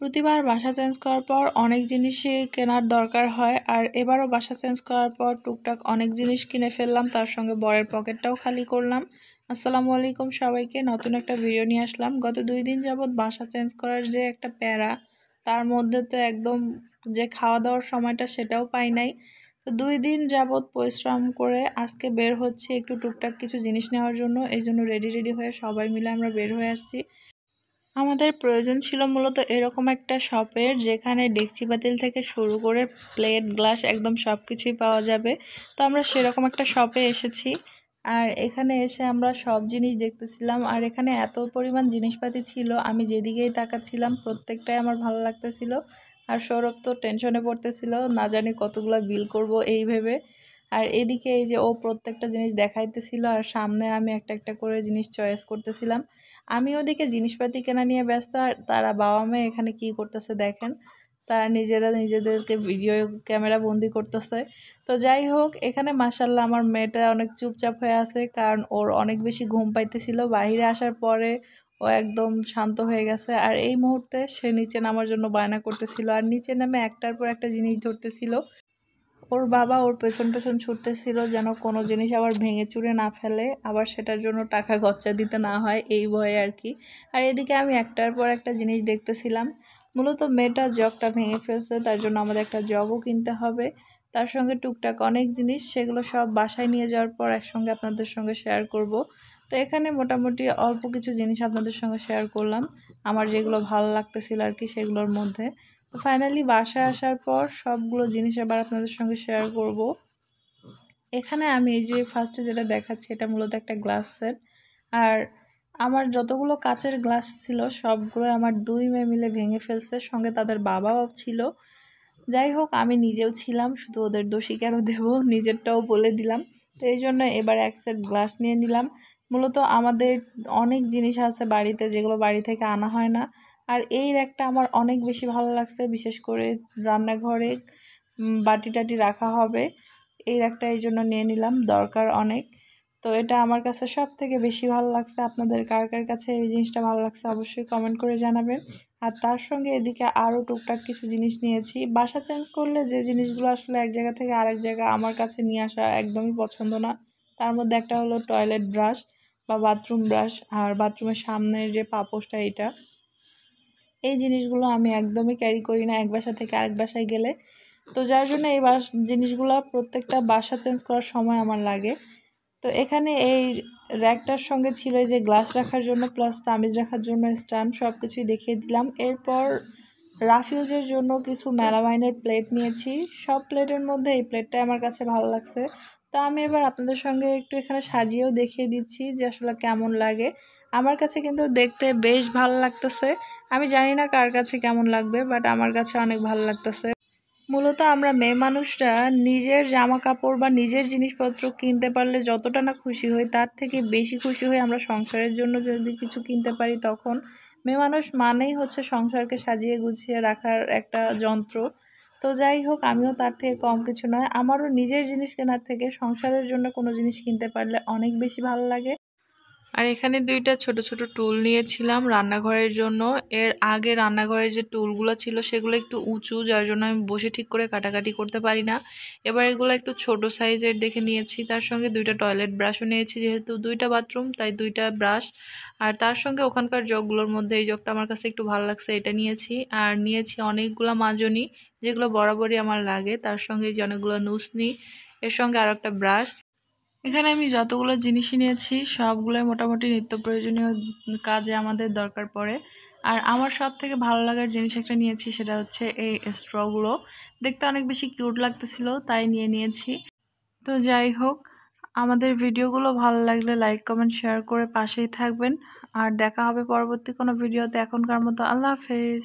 প্রতিবার বাসা চেঞ্জ করার পর অনেক জিনিসই কেনার দরকার হয়, আর এবারও বাসা চেঞ্জ করার পর টুকটাক অনেক জিনিস কিনে ফেললাম, তার সঙ্গে বরের পকেটটাও খালি করলাম। আসসালামু আলাইকুম সবাইকে, নতুন একটা ভিডিও নিয়ে আসলাম। গত 2 দিন যাবৎ বাসা চেঞ্জ করার যে একটা প্যারা, তার মধ্যে তো একদম যে খাওয়া দাওয়ার সময়টা সেটাও পাই নাই। তো 2 দিন যাবৎ পরিশ্রম করে আজকে বের হচ্ছে একটু টুকটাক কিছু জিনিস নেওয়ার জন্য। এই জন্য রেডি হয়ে সবাই মিলে আমরা বের হয়ে আসছি। আমাদের প্রয়োজন ছিল মূলত এরকম একটা শপের, যেখানে ডেকচি পাতিল থেকে শুরু করে প্লেট গ্লাস একদম সব কিছুই পাওয়া যাবে। তো আমরা সেরকম একটা শপে এসেছি, আর এখানে এসে আমরা সব জিনিস দেখতেছিলাম। আর এখানে এত পরিমাণ জিনিসপাতি ছিল, আমি যেদিকেই তাকাচ্ছিলাম প্রত্যেকটাই আমার ভালো লাগতেছিল। আর সৌরভ তো টেনশনে পড়তেছিল, না জানি কতগুলো বিল করব এই ভেবে। আর এদিকে এই যে ও প্রত্যেকটা জিনিস দেখাইতেছিল, আর সামনে আমি একটা একটা করে জিনিস চয়েস করতেছিলাম। আমি ওদিকে জিনিসপাতি কেনা নিয়ে ব্যস্ত, আর তারা বাবা মেয়ে এখানে কি করতেছে দেখেন, তারা নিজেরা নিজেদেরকে ভিডিও ক্যামেরা বন্দি করতেছে। তো যাই হোক, এখানে মাশাল্লাহ আমার মেয়েটা অনেক চুপচাপ হয়ে আছে, কারণ ওর অনেক বেশি ঘুম পাইতেছিল। বাইরে আসার পরে ও একদম শান্ত হয়ে গেছে, আর এই মুহূর্তে সে নিচে নামার জন্য বায়না করতেছিল, আর নিচে নামে একটার পর একটা জিনিস ধরতেছিল। ওর বাবা ওর পেছন ছুটতেছিল যেন কোনো জিনিস আবার ভেঙে চুরে না ফেলে, আবার সেটার জন্য টাকা গচ্চা দিতে না হয় এই ভয়ে আর কি। আর এদিকে আমি একটার পর একটা জিনিস দেখতেছিলাম। মূলত মেয়েটা জগটা ভেঙে ফেলছে, তার জন্য আমাদের একটা জগও কিনতে হবে। তার সঙ্গে টুকটাক অনেক জিনিস, সেগুলো সব বাসায় নিয়ে যাওয়ার পর একসঙ্গে আপনাদের সঙ্গে শেয়ার করব। তো এখানে মোটামুটি অল্প কিছু জিনিস আপনাদের সঙ্গে শেয়ার করলাম, আমার যেগুলো ভালো লাগতেছিল আর কি সেগুলোর মধ্যে। তো ফাইনালি বাসায় আসার পর সবগুলো জিনিস আবার আপনাদের সঙ্গে শেয়ার করব। এখানে আমি এই যে ফার্স্টে যেটা দেখাচ্ছি, এটা মূলত একটা গ্লাস সেট। আর আমার যতগুলো কাচের গ্লাস ছিল সবগুলো আমার 2 মেয়ে মিলে ভেঙে ফেলছে, সঙ্গে তাদের বাবাও ছিল। যাই হোক, আমি নিজেও ছিলাম, শুধু ওদের দোষী কেন দেব, নিজেরটাও বলে দিলাম। তো এই জন্য এবার এক সেট গ্লাস নিয়ে নিলাম। মূলত আমাদের অনেক জিনিস আছে বাড়িতে, যেগুলো বাড়ি থেকে আনা হয় না। আর এই র্যাকটা আমার অনেক বেশি ভালো লাগছে, বিশেষ করে রান্নাঘরে বাটি টাটি রাখা হবে, এই র্যাকটা এই জন্য নিয়ে নিলাম, দরকার অনেক। তো এটা আমার কাছে সব থেকে বেশি ভালো লাগছে। আপনাদের কার কার কাছে এই জিনিসটা ভালো লাগছে অবশ্যই কমেন্ট করে জানাবেন। আর তার সঙ্গে এদিকে আরও টুকটাক কিছু জিনিস নিয়েছি। বাসা চেঞ্জ করলে যে জিনিসগুলো আসলে এক জায়গা থেকে আরেক জায়গা আমার কাছে নিয়ে আসা একদমই পছন্দ না। তার মধ্যে একটা হলো টয়লেট ব্রাশ বা বাথরুম ব্রাশ, আর বাথরুমের সামনের যে পাপোশটা, এই জিনিসগুলো আমি একদমই ক্যারি করি না এক বাসা থেকে আরেক বাসায় গেলে। তো যার জন্য এই জিনিসগুলো প্রত্যেকটা বাসা চেঞ্জ করার সময় আমার লাগে। তো এখানে এই র্যাকটার সঙ্গে ছিল এই যে গ্লাস রাখার জন্য প্লাস তামিজ রাখার জন্য স্ট্যান্ড, সব কিছুই দেখিয়ে দিলাম। এরপর রাফিউজের জন্য কিছু মেলামাইনের প্লেট নিয়েছি। সব প্লেটের মধ্যে এই প্লেটটাই আমার কাছে ভালো লাগছে। তো আমি এবার আপনাদের সঙ্গে একটু এখানে সাজিয়েও দেখিয়ে দিচ্ছি যে আসলে কেমন লাগে। আমার কাছে কিন্তু দেখতে বেশ ভালো লাগতেছে, আমি জানি না কার কাছে কেমন লাগবে, বাট আমার কাছে অনেক ভালো লাগতেছে। মূলত আমরা মেয়ে মানুষরা নিজের জামা কাপড় বা নিজের জিনিসপত্র কিনতে পারলে যতটা না খুশি হই, তার থেকে বেশি খুশি হই আমরা সংসারের জন্য যদি কিছু কিনতে পারি। তখন মেয়ে মানুষ মানেই হচ্ছে সংসারকে সাজিয়ে গুছিয়ে রাখার একটা যন্ত্র। তো যাই হোক, আমিও তার থেকে কম কিছু নয়, আমারও নিজের জিনিস কেনার থেকে সংসারের জন্য কোনো জিনিস কিনতে পারলে অনেক বেশি ভালো লাগে। আর এখানে 2টা ছোট ছোট টুল নিয়েছিলাম রান্নাঘরের জন্য। এর আগে রান্নাঘরের যে টুলগুলো ছিল সেগুলো একটু উঁচু, যার জন্য আমি বসে ঠিক করে কাটাকাটি করতে পারি না। এবার এগুলো একটু ছোট সাইজের দেখে নিয়েছি। তার সঙ্গে 2টা টয়লেট ব্রাশও নিয়েছি, যেহেতু 2টা বাথরুম তাই 2টা ব্রাশ। আর তার সঙ্গে ওখানকার জগগুলোর মধ্যে এই জগটা আমার কাছে একটু ভালো লাগছে, এটা নিয়েছি। আর নিয়েছি অনেকগুলো মাজনি, যেগুলো বরাবরই আমার লাগে। তার সঙ্গে যে অনেকগুলো নুসনি, এর সঙ্গে আর একটা ব্রাশ। এখানে আমি যতগুলো জিনিসই নিয়েছি সবগুলোই মোটামুটি নিত্য প্রয়োজনীয় কাজে আমাদের দরকার পড়ে। আর আমার সব থেকে ভালো লাগার জিনিস একটা নিয়েছি, সেটা হচ্ছে এই স্ট্রগুলো। দেখতে অনেক বেশি কিউট লাগতেছিল, তাই নিয়েছি। তো যাই হোক, আমাদের ভিডিওগুলো ভালো লাগলে লাইক কমেন্ট শেয়ার করে পাশেই থাকবেন। আর দেখা হবে পরবর্তী কোনো ভিডিওতে। এখনকার মতো আল্লাহ হাফেজ।